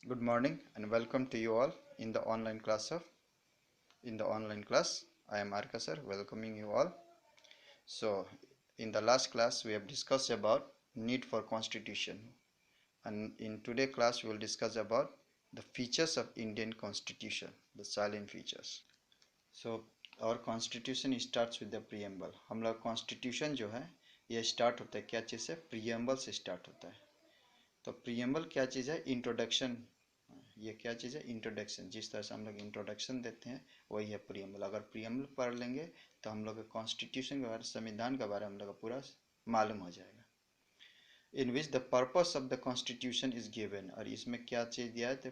Good morning and welcome to you all in the online class. I am Arka sir, welcoming you all. So, in the last class, we have discussed about need for constitution, and in today's class, we will discuss about the features of Indian Constitution, the silent features. So, our constitution starts with the preamble. हम लोग constitution जो है ये start होता है क्या चीज़ से? preamble से start होता है. तो preamble क्या चीज़ है? introduction. ये क्या चीज़ है? इंट्रोडक्शन. जिस तरह से हम लोग इंट्रोडक्शन देते हैं वही है प्रियम्बल. अगर प्रियम्बल पढ़ लेंगे तो हम लोग कॉन्स्टिट्यूशन के बारे, संविधान के बारे में हम लोग पूरा मालूम हो जाएगा. In which the purpose of the constitution is given. और इसमें क्या चीज़ दिया है? तो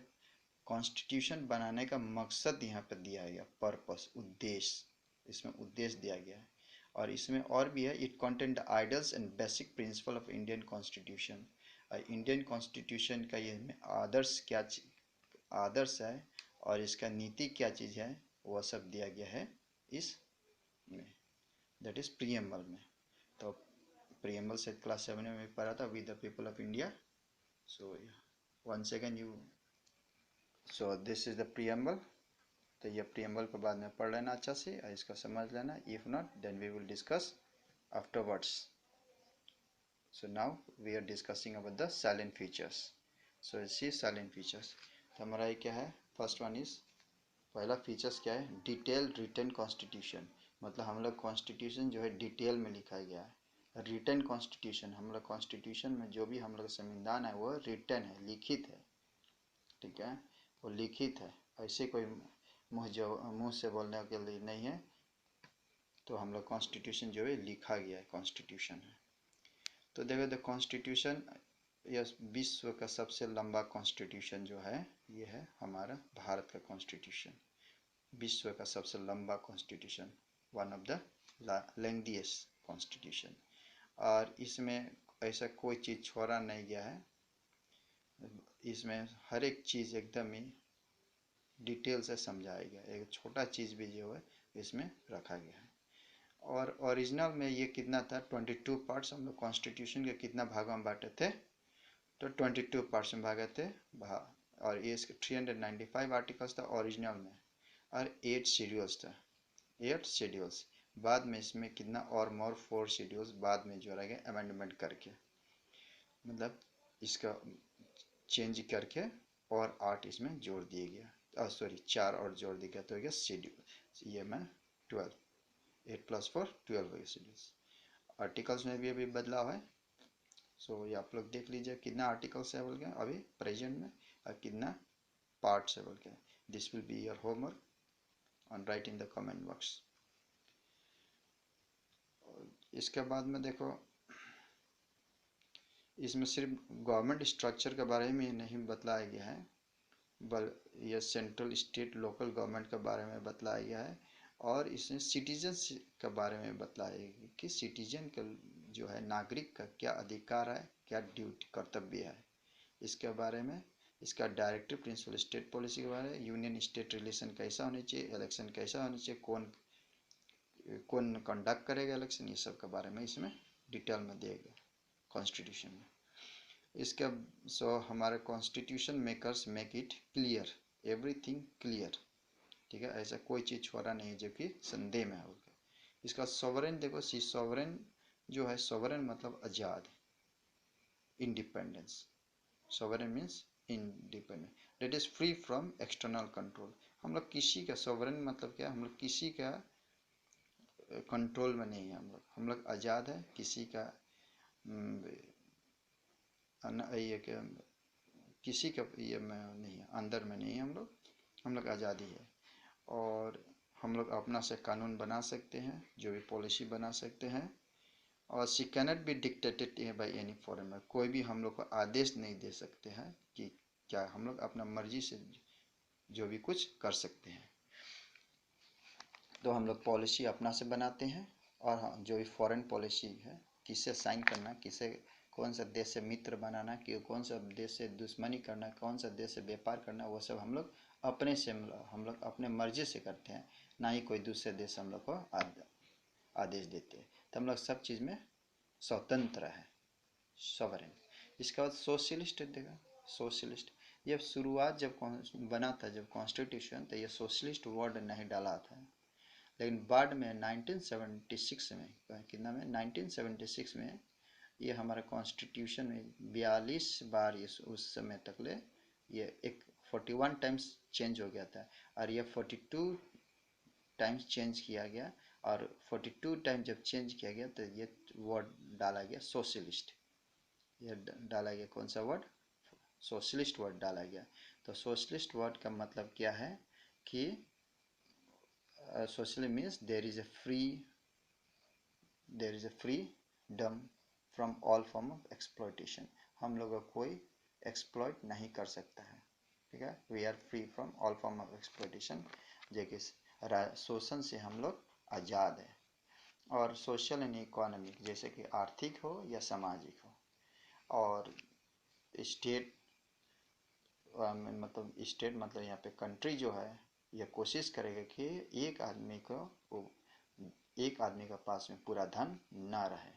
कॉन्स्टिट्यूशन बनाने का मकसद यहाँ पर दिया गया. पर्पस, उद्देश्य, इसमें उद्देश्य दिया गया है. और इसमें और भी है. It contain the ideals and basic principle of Indian constitution. Indian constitution का ये आदर्श क्या आदर्श है और इसका नीति क्या चीज़ है वह सब दिया गया है इस में, दैट इज प्रियम्बल में. तो प्रियम्बल से क्लास 7 में पढ़ा था with the people of India. So one second you. So this is the preamble. तो ये प्रियम्बल को बाद में पढ़ लेना अच्छा से और इसको समझ लेना. If not then we will discuss afterwards. So now we are discussing about the salient features. So see salient features. तो हमारा ये क्या है? फर्स्ट वन इज, पहला फीचर्स क्या है? Detail written constitution. मतलब हम लोग कॉन्स्टिट्यूशन जो है डिटेल में लिखा गया है. रिटन कॉन्स्टिट्यूशन, हम लोग कॉन्स्टिट्यूशन में जो भी हम लोग संविधान है वो रिटन है, लिखित है. ठीक है, वो लिखित है, ऐसे कोई मुँह से बोलने के लिए नहीं है. तो हम लोग कॉन्स्टिट्यूशन जो है लिखा गया है, कॉन्स्टिट्यूशन है. तो देखो द कॉन्स्टिट्यूशन, यह विश्व का सबसे लंबा कॉन्स्टिट्यूशन जो है ये है हमारा भारत का कॉन्स्टिट्यूशन. विश्व का सबसे लंबा constitution, one of the lengthiest constitution. और इसमें ऐसा कोई चीज़ छोड़ा नहीं गया है. इसमें हर एक चीज़ एकदम ही डिटेल से समझाया गया. एक छोटा चीज़ भी जो है इसमें रखा गया है. और ओरिजिनल में ये कितना था? 22 पार्ट्स. हम लोग कॉन्स्टिट्यूशन के कितना भागों में बांटे थे? तो 22 पार्ट्स में भागे थे. और ये इसके 395 आर्टिकल्स था ओरिजिनल में, और 8 शेड्यूल्स था. 8 शेड्यूल्स. बाद में इसमें कितना और मोर 4 शेड्यूल्स बाद में जोड़ा गया अमेंडमेंट करके. मतलब इसका चेंज करके और 8 इसमें जोड़ दिए गया. सॉरी 4 और जोड़ दिया गया तो हो गया शेड्यूल. ये मैं 12, 8 + 4 12 हो गया शेड्यूल्स. आर्टिकल्स में भी अभी बदलाव है. सो ये आप लोग देख लीजिए कितना आर्टिकल्स है बोल के अभी प्रेजेंट में और कितना पार्ट्स है बोल के. This will be your homework on right in the comment box. इसके बाद में देखो, इसमें सिर्फ गवर्नमेंट स्ट्रक्चर के बारे में नहीं बतलाया गया है, यह सेंट्रल, स्टेट, लोकल गवर्नमेंट के बारे में बतलाया गया है. और इसमें सिटीजन्स के बारे में बतलाया गया कि सिटीजन का जो है, नागरिक का क्या अधिकार है, क्या ड्यूटी, कर्तव्य है, इसके बारे में. इसका डायरेक्टिव प्रिंसिपल स्टेट पॉलिसी के बारे में, यूनियन स्टेट रिलेशन कैसा होनी चाहिए, इलेक्शन कैसा होना चाहिए, कौन कंडक्ट करेगा इलेक्शन, ये सब के बारे में इसमें डिटेल में दिया गया कॉन्स्टिट्यूशन में. इसका हमारे constitution makers make it clear, everything clear. ठीक है, ऐसा कोई चीज़ छोड़ा नहीं है जो कि संदेह में होगा. इसका सॉवरेन देखो, सॉवरेन जो है, सॉवरेन मतलब आज़ाद, independence. Sovereign means independent, that is free from external control. हम लोग किसी का, सॉवरेन मतलब क्या, हम लोग किसी का कंट्रोल में नहीं है. हम लोग आज़ाद है, किसी का ये क्या, किसी का ये में नहीं है, अंदर में नहीं है. हम लोग आज़ादी है. और हम लोग अपना से कानून बना सकते हैं, जो भी पॉलिसी बना सकते हैं. और she cannot B dictated by any foreigner. कोई भी हम लोग को आदेश नहीं दे सकते हैं कि क्या, हम लोग अपना मर्जी से जो भी कुछ कर सकते हैं. तो हम लोग पॉलिसी अपना से बनाते हैं. और हाँ, जो भी फॉरेन पॉलिसी है, किससे साइन करना, किसे, कौन सा देश से मित्र बनाना, कि कौन सा देश से दुश्मनी करना, कौन सा देश से व्यापार करना, वो सब हम लोग अपने से, हम लोग अपने मर्जी से करते हैं. ना ही कोई दूसरे देश हम लोग को आदेश देते हैं. तो हम लोग सब चीज़ में स्वतंत्र है, सॉवरेन. इसके बाद सोशलिस्ट देखा, सोशलिस्ट ये शुरुआत जब बना था, जब कॉन्स्टिट्यूशन, तो ये सोशलिस्ट वर्ड नहीं डाला था, लेकिन बाद में 1976 में, कितना में 1976 में ये हमारा कॉन्स्टिट्यूशन में 42 बार ये उस समय तक ले ये एक 41 टाइम्स चेंज हो गया था, और ये 42 टाइम्स चेंज किया गया, और 42 टाइम जब चेंज किया गया तो ये वर्ड डाला गया सोशलिस्ट। ये डाला गया कौन सा वर्ड? सोशलिस्ट वर्ड डाला गया। तो सोशलिस्ट वर्ड का मतलब क्या है कि socially means there is a freedom from all form of exploitation। हम लोगों को कोई एक्सप्लॉइट नहीं कर सकता है, ठीक है। We are free from all form of exploitation, जो कि शोषण से हम लोग आज़ाद है। और सोशल एंड इकोनॉमिक, जैसे कि आर्थिक हो या सामाजिक हो। और स्टेट मतलब यहाँ पे कंट्री जो है यह कोशिश करेगा कि एक आदमी के पास में पूरा धन ना रहे,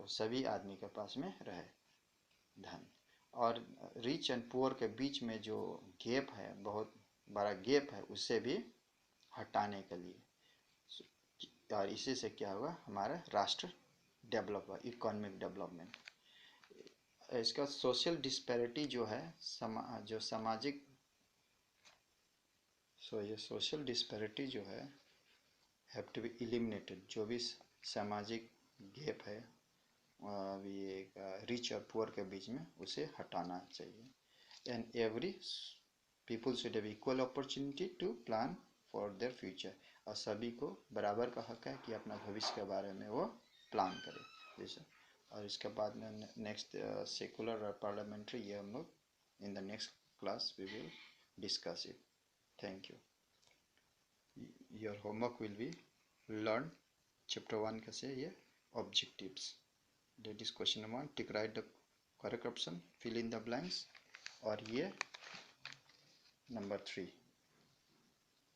और सभी आदमी के पास में रहे धन। और रिच एंड पुअर के बीच में जो गैप है, बहुत बड़ा गैप है, उसे भी हटाने के लिए, और इसी से क्या होगा, हमारा राष्ट्र डेवलप होगा, इकोनॉमिक डेवलपमेंट। इसका सोशल डिस्पैरिटी जो है, जो सामाजिक, ये सोशल डिस्पैरिटी जो है हैव टू बी एलिमिनेटेड। जो भी सामाजिक गैप है ये रिच और पुअर के बीच में, उसे हटाना चाहिए। And every people should have equal opportunity to plan for their future. और सभी को बराबर का हक है कि अपना भविष्य के बारे में वो प्लान करें, जैसे। और इसके बाद में नेक्स्ट सेकुलर और पार्लियामेंट्री, ये हम लोग in the next class we will discuss it. Thank you. Your homework will be learn chapter 1 का से ये objectives, that is question number 1, tick write the correct option, fill in the blanks। और ये number 3,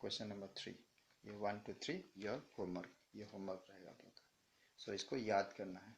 question number 3, ये 1 to 3 your homework, ये homework रहेगा आप लोग का। सो इसको याद करना है।